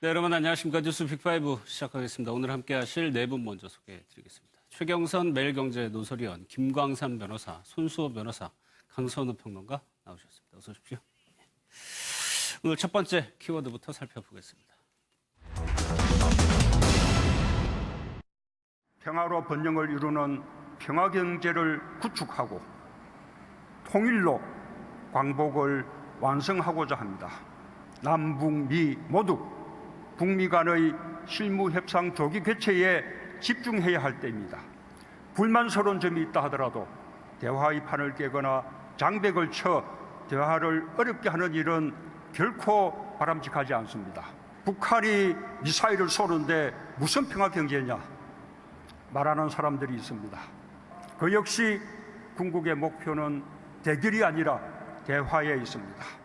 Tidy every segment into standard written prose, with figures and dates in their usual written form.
네, 여러분 안녕하십니까. 뉴스 빅5 시작하겠습니다. 오늘 함께 하실 네 분 먼저 소개해드리겠습니다. 최경선 매일경제 노설위원, 김광삼 변호사, 손수호 변호사, 강선우 평론가 나오셨습니다. 어서 오십시오. 오늘 첫 번째 키워드부터 살펴보겠습니다. 평화로 번영을 이루는 평화경제를 구축하고 통일로 광복을 완성하고자 합니다. 남북미 모두 북미 간의 실무협상 조기 개최에 집중해야 할 때입니다. 불만스러운 점이 있다 하더라도 대화의 판을 깨거나 장벽을 쳐 대화를 어렵게 하는 일은 결코 바람직하지 않습니다. 북한이 미사일을 쏘는데 무슨 평화경제냐 말하는 사람들이 있습니다. 그 역시 궁극의 목표는 대결이 아니라 대화에 있습니다.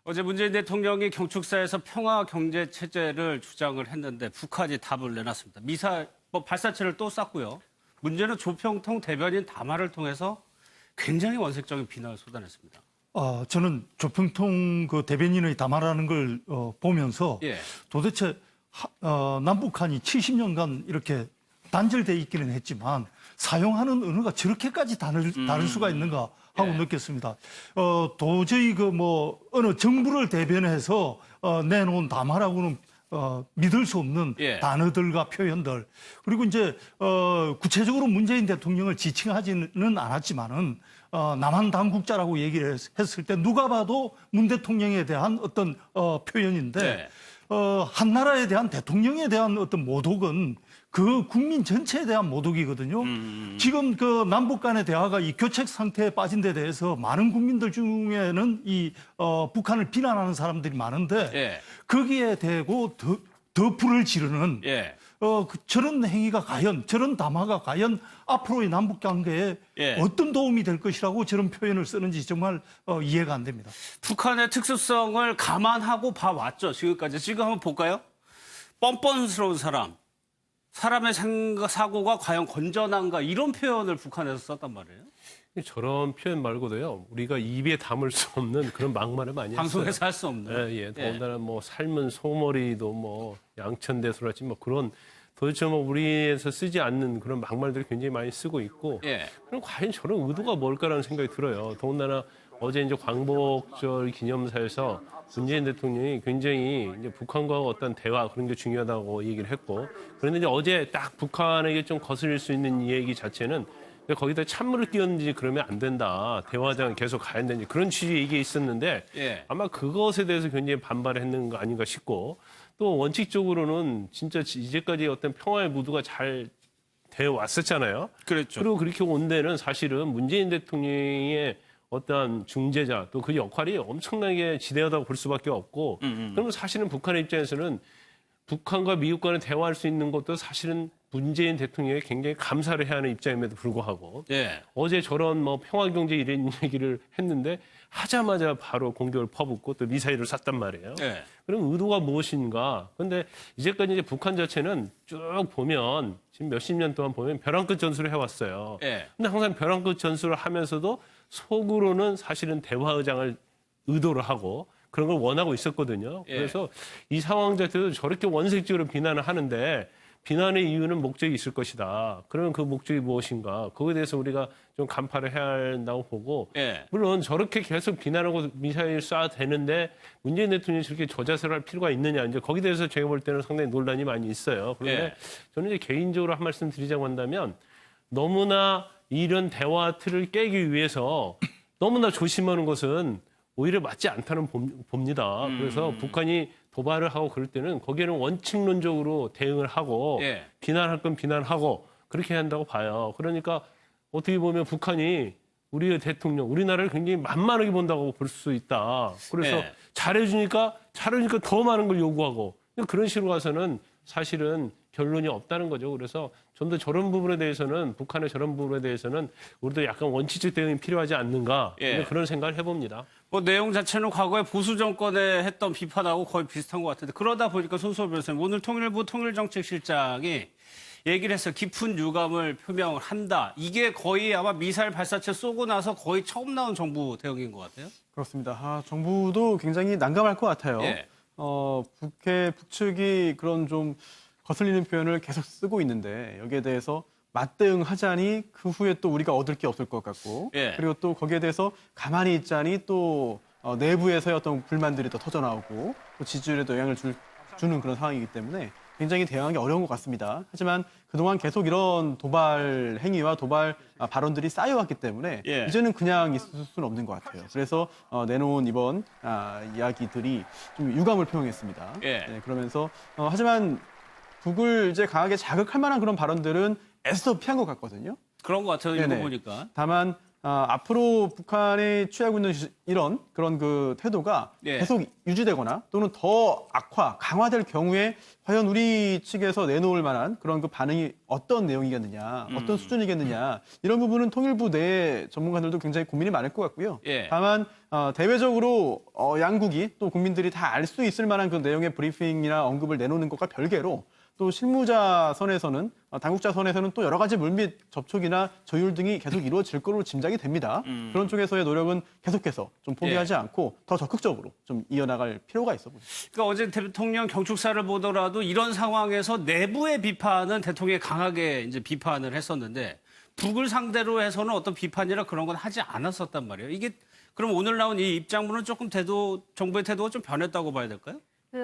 어제 문재인 대통령이 경축사에서 평화경제체제를 주장을 했는데 북한이 답을 내놨습니다. 미사일 발사체를 또 쐈고요. 문제는 조평통 대변인 담화를 통해서 굉장히 원색적인 비난을 쏟아냈습니다. 저는 조평통 그 대변인의 담화라는 걸 보면서 도대체 남북한이 70년간 이렇게 단절돼 있기는 했지만 사용하는 언어가 저렇게까지 다를 수가 있는가 하고 느꼈습니다. 도저히 어느 정부를 대변해서 내놓은 담화라고는 믿을 수 없는 단어들과 표현들. 그리고 이제 구체적으로 문재인 대통령을 지칭하지는 않았지만은 남한 당국자라고 얘기를 했을 때 누가 봐도 문 대통령에 대한 어떤 표현인데 한 나라에 대한 대통령에 대한 어떤 모독은 그 국민 전체에 대한 모독이거든요. 지금 그 남북 간의 대화가 이 교착 상태에 빠진 데 대해서 많은 국민들 중에는 이 북한을 비난하는 사람들이 많은데 거기에 대고 더 불을 지르는 저런 행위가 과연 저런 담화가 과연 앞으로의 남북 관계에 어떤 도움이 될 것이라고 저런 표현을 쓰는지 정말 이해가 안 됩니다. 북한의 특수성을 감안하고 봐왔죠. 지금까지. 지금 한번 볼까요? 뻔뻔스러운 사람의 사고가 과연 건전한가 이런 표현을 북한에서 썼단 말이에요. 저런 표현 말고도요. 우리가 입에 담을 수 없는 그런 막말을 많이 했어요. 방송에서 할 수 없는. 더군다나 뭐 삶은 소머리도 뭐 양천대소랄지 뭐 그런 도대체 뭐 우리에서 쓰지 않는 그런 막말들을 굉장히 많이 쓰고 있고 그럼 과연 저런 의도가 뭘까라는 생각이 들어요. 더군다나 어제 이제 광복절 기념사에서 문재인 대통령이 굉장히 이제 북한과 어떤 대화 그런 게 중요하다고 얘기를 했고 그런데 이제 어제 딱 북한에게 좀 거슬릴 수 있는 이 얘기 자체는 거기다 찬물을 띄웠는지 그러면 안 된다. 대화장 계속 가야 되는지 그런 취지의 얘기가 있었는데 아마 그것에 대해서 굉장히 반발했는 거 아닌가 싶고 또 원칙적으로는 진짜 이제까지 어떤 평화의 무드가 잘 되어 왔었잖아요. 그렇죠. 그리고 그렇게 온 데는 사실은 문재인 대통령의 어떠한 중재자 또 그 역할이 엄청나게 지대하다고 볼 수밖에 없고 그러면 사실은 북한의 입장에서는 북한과 미국 간에 대화할 수 있는 것도 사실은 문재인 대통령이 굉장히 감사를 해야 하는 입장임에도 불구하고 어제 저런 뭐 평화경제 이런 얘기를 했는데 하자마자 바로 공격을 퍼붓고 또 미사일을 쐈단 말이에요. 그럼 의도가 무엇인가? 그런데 이제까지 이제 북한 자체는 쭉 보면 지금 몇십 년 동안 보면 벼랑 끝 전술을 해왔어요. 근데 항상 벼랑 끝 전술을 하면서도 속으로는 사실은 대화 의장을 의도를 하고 그런 걸 원하고 있었거든요. 그래서 이 상황 자체도 저렇게 원색적으로 비난을 하는데 비난의 이유는 목적이 있을 것이다. 그러면 그 목적이 무엇인가? 그거에 대해서 우리가 좀 간파를 해야 한다고 보고 물론 저렇게 계속 비난하고 미사일 쏴야 되는데 문재인 대통령이 저렇게 저자세를 할 필요가 있느냐. 이제 거기에 대해서 제가 볼 때는 상당히 논란이 많이 있어요. 그런데 저는 이제 개인적으로 한 말씀 드리자고 한다면 너무나 이런 대화 틀을 깨기 위해서 너무나 조심하는 것은 오히려 맞지 않다는 봅니다. 그래서 북한이 도발을 하고 그럴 때는 거기에는 원칙론적으로 대응을 하고 비난할 건 비난하고 그렇게 한다고 봐요. 그러니까 어떻게 보면 북한이 우리의 대통령, 우리나라를 굉장히 만만하게 본다고 볼 수 있다. 그래서 잘해주니까 더 많은 걸 요구하고 그런 식으로 가서는 사실은 결론이 없다는 거죠. 그래서 좀 더 저런 부분에 대해서는 북한의 저런 부분에 대해서는 우리도 약간 원칙적 대응이 필요하지 않는가 그런 생각을 해봅니다. 뭐 내용 자체는 과거에 보수 정권에 했던 비판하고 거의 비슷한 것 같은데 그러다 보니까 손수호 변호사님 오늘 통일부 통일정책실장이 얘기를 했어요. 깊은 유감을 표명을 한다. 이게 거의 아마 미사일 발사체 쏘고 나서 거의 처음 나온 정부 대응인 것 같아요. 그렇습니다. 정부도 굉장히 난감할 것 같아요. 북측이 그런 좀 거슬리는 표현을 계속 쓰고 있는데 여기에 대해서 맞대응하자니 그 후에 또 우리가 얻을 게 없을 것 같고 예. 그리고 또 거기에 대해서 가만히 있자니 또 내부에서의 어떤 불만들이 더 터져나오고 또 지지율에도 영향을 주는 그런 상황이기 때문에 굉장히 대응하기 어려운 것 같습니다. 하지만 그동안 계속 이런 도발 행위와 도발 발언들이 쌓여왔기 때문에 예. 이제는 그냥 있을 수는 없는 것 같아요. 그래서 내놓은 이번 이야기들이 좀 유감을 표명했습니다. 예. 네, 그러면서 하지만 북을 이제 강하게 자극할 만한 그런 발언들은 애써 피한 것 같거든요. 그런 것 같아요. 네네. 읽어보니까. 다만 앞으로 북한이 취하고 있는 이런 그런 그 태도가 예. 계속 유지되거나 또는 더 강화될 경우에 과연 우리 측에서 내놓을 만한 그런 그 반응이 어떤 내용이겠느냐, 어떤 수준이겠느냐 이런 부분은 통일부 내 전문가들도 굉장히 고민이 많을 것 같고요. 예. 다만 대외적으로 양국이 또 국민들이 다 알 수 있을 만한 그 내용의 브리핑이나 언급을 내놓는 것과 별개로 또 실무자 선에서는 당국자 선에서는 또 여러 가지 물밑 접촉이나 조율 등이 계속 이루어질 것으로 짐작이 됩니다. 그런 쪽에서의 노력은 계속해서 좀 포기하지 않고 더 적극적으로 좀 이어나갈 필요가 있어 보입니다. 그러니까 어제 대통령 경축사를 보더라도 이런 상황에서 내부의 비판은 대통령이 강하게 이제 비판을 했었는데 북을 상대로 해서는 어떤 비판이나 그런 건 하지 않았었단 말이에요. 이게 그럼 오늘 나온 이 입장문은 조금 정부의 태도가 좀 변했다고 봐야 될까요?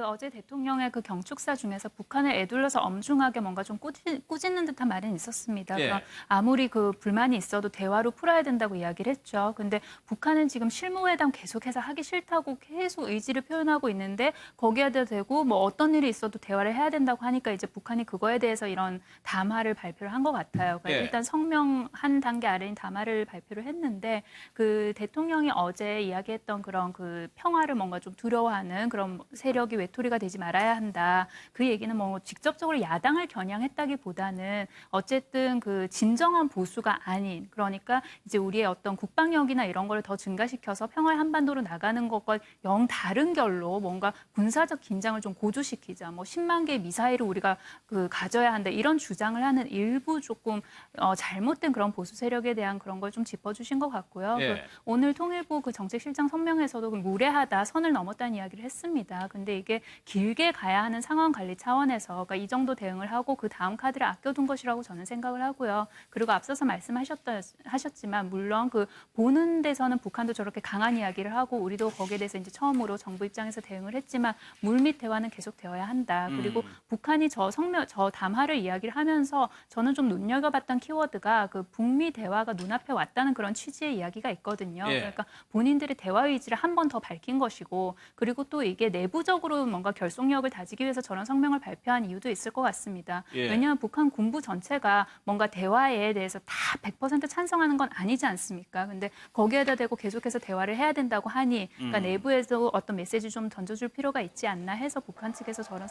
어제 대통령의 그 경축사 중에서 북한을 애둘러서 엄중하게 뭔가 좀 꾸짖는 듯한 말은 있었습니다. 예. 그러니까 아무리 그 불만이 있어도 대화로 풀어야 된다고 이야기를 했죠. 근데 북한은 지금 실무회담 계속해서 하기 싫다고 계속 의지를 표현하고 있는데 거기에다 대고 뭐 어떤 일이 있어도 대화를 해야 된다고 하니까 이제 북한이 그거에 대해서 이런 담화를 발표를 한 것 같아요. 그러니까 예. 일단 성명 한 단계 아래인 담화를 발표를 했는데 그 대통령이 어제 이야기했던 그런 그 평화를 뭔가 좀 두려워하는 그런 세력이 외톨이가 되지 말아야 한다. 그 얘기는 뭐 직접적으로 야당을 겨냥했다기보다는 어쨌든 그 진정한 보수가 아닌 그러니까 이제 우리의 어떤 국방력이나 이런 걸 더 증가시켜서 평화의 한반도로 나가는 것과 영 다른 결로 뭔가 군사적 긴장을 좀 고조시키자. 뭐 10만 개의 미사일을 우리가 그 가져야 한다. 이런 주장을 하는 일부 조금 잘못된 그런 보수 세력에 대한 그런 걸 좀 짚어주신 것 같고요. 예. 그 오늘 통일부 그 정책실장 성명에서도 그 무례하다, 선을 넘었다는 이야기를 했습니다. 근데 이게 길게 가야 하는 상황 관리 차원에서 그러니까 이 정도 대응을 하고 그 다음 카드를 아껴둔 것이라고 저는 생각을 하고요. 그리고 앞서서 말씀하셨지만 물론 그 보는 데서는 북한도 저렇게 강한 이야기를 하고 우리도 거기에 대해서 이제 처음으로 정부 입장에서 대응을 했지만 물밑 대화는 계속 되어야 한다. 그리고 북한이 저 담화를 이야기를 하면서 저는 좀 눈여겨봤던 키워드가 그 북미 대화가 눈앞에 왔다는 그런 취지의 이야기가 있거든요. 예. 그러니까 본인들의 대화 의지를 한 번 더 밝힌 것이고 그리고 또 이게 내부적으로 뭔가 결속력을 다지기 위해서 저런 성명을 발표한 이유도 있을 것 같습니다. 예. 왜냐하면 북한 군부 전체가 뭔가 대화에 대해서 다 100% 찬성하는 건 아니지 않습니까? 근데 거기에다 대고 계속해서 대화를 해야 된다고 하니 그러니까 내부에서 어떤 메시지 좀 던져줄 필요가 있지 않나 해서 북한 측에서 저런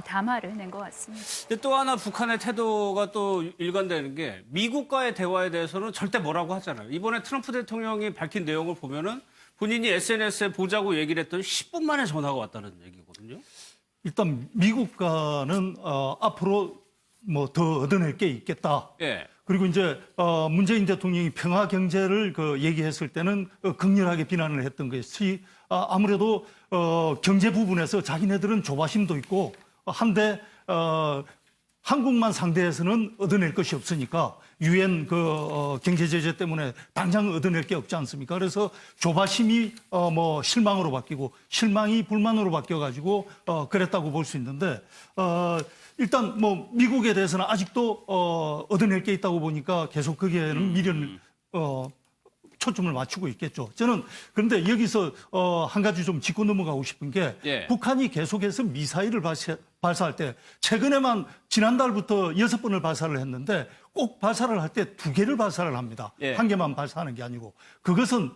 담화를 낸 것 같습니다. 근데 또 하나 북한의 태도가 또 일관되는 게 미국과의 대화에 대해서는 절대 뭐라고 하잖아요. 이번에 트럼프 대통령이 밝힌 내용을 보면은 본인이 SNS에 보자고 얘기를 했더니 10분 만에 전화가 왔다는 얘기거든요. 일단 미국과는 앞으로 뭐 더 얻어낼 게 있겠다. 예. 그리고 이제 문재인 대통령이 평화 경제를 얘기했을 때는 극렬하게 비난을 했던 것이 아무래도 경제 부분에서 자기네들은 조바심도 있고 한데 한국만 상대해서는 얻어낼 것이 없으니까 유엔 경제 제재 때문에 당장 얻어낼 게 없지 않습니까? 그래서 조바심이 실망으로 바뀌고 실망이 불만으로 바뀌어가지고 그랬다고 볼 수 있는데 일단 뭐 미국에 대해서는 아직도 얻어낼 게 있다고 보니까 계속 거기에는 미련 초점을 맞추고 있겠죠. 저는 그런데 여기서 한 가지 좀 짚고 넘어가고 싶은 게 예. 북한이 계속해서 미사일을 발사할 때 최근에만 지난달부터 6번을 발사를 했는데 꼭 발사를 할 때 2개를 발사를 합니다. 예. 1개만 발사하는 게 아니고 그것은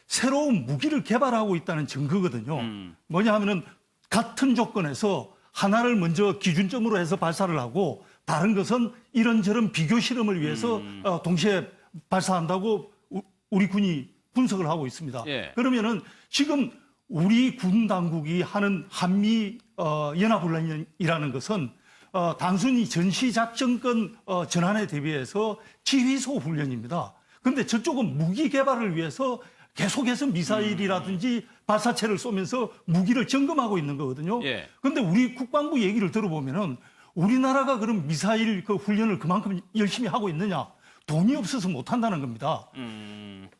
새로운 무기를 개발하고 있다는 증거거든요. 뭐냐 하면은 같은 조건에서 하나를 먼저 기준점으로 해서 발사를 하고 다른 것은 이런저런 비교 실험을 위해서 동시에 발사한다고 우리 군이 분석을 하고 있습니다. 예. 그러면은 지금 우리 군 당국이 하는 한미 연합훈련이라는 것은 단순히 전시작전권 전환에 대비해서 지휘소 훈련입니다. 그런데 저쪽은 무기 개발을 위해서 계속해서 미사일이라든지 발사체를 쏘면서 무기를 점검하고 있는 거거든요. 예. 그런데 우리 국방부 얘기를 들어보면은 우리나라가 그럼 미사일 그 훈련을 그만큼 열심히 하고 있느냐? 돈이 없어서 못 한다는 겁니다.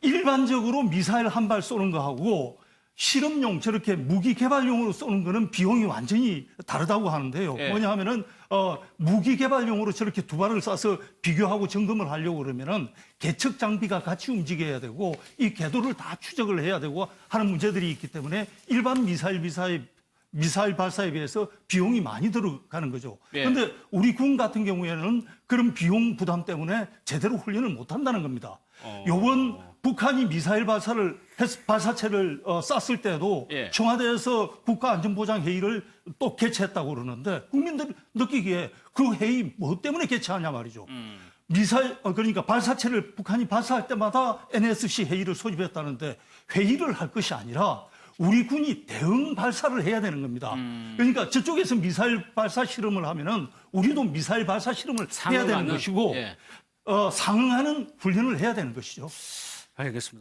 일반적으로 미사일 한 발 쏘는 거하고 실험용 저렇게 무기 개발용으로 쏘는 거는 비용이 완전히 다르다고 하는데요. 예. 뭐냐 하면은 무기 개발용으로 저렇게 두 발을 쏴서 비교하고 점검을 하려고 그러면은 개척 장비가 같이 움직여야 되고 이 궤도를 다 추적을 해야 되고 하는 문제들이 있기 때문에 일반 미사일 발사에 비해서 비용이 많이 들어가는 거죠. 예. 그런데 우리 군 같은 경우에는 그런 비용 부담 때문에 제대로 훈련을 못 한다는 겁니다. 요번 북한이 미사일 발사체를 쐈을 때도 예. 청와대에서 국가안전보장회의를 또 개최했다고 그러는데 국민들이 느끼기에 그 회의 뭐 때문에 개최하냐 말이죠. 그러니까 발사체를 북한이 발사할 때마다 NSC 회의를 소집했다는데 회의를 할 것이 아니라 우리 군이 대응 발사를 해야 되는 겁니다. 그러니까 저쪽에서 미사일 발사 실험을 하면은 우리도 미사일 발사 실험을 해야 되는 상응하는? 것이고 예. 상응하는 훈련을 해야 되는 것이죠. 알겠습니다.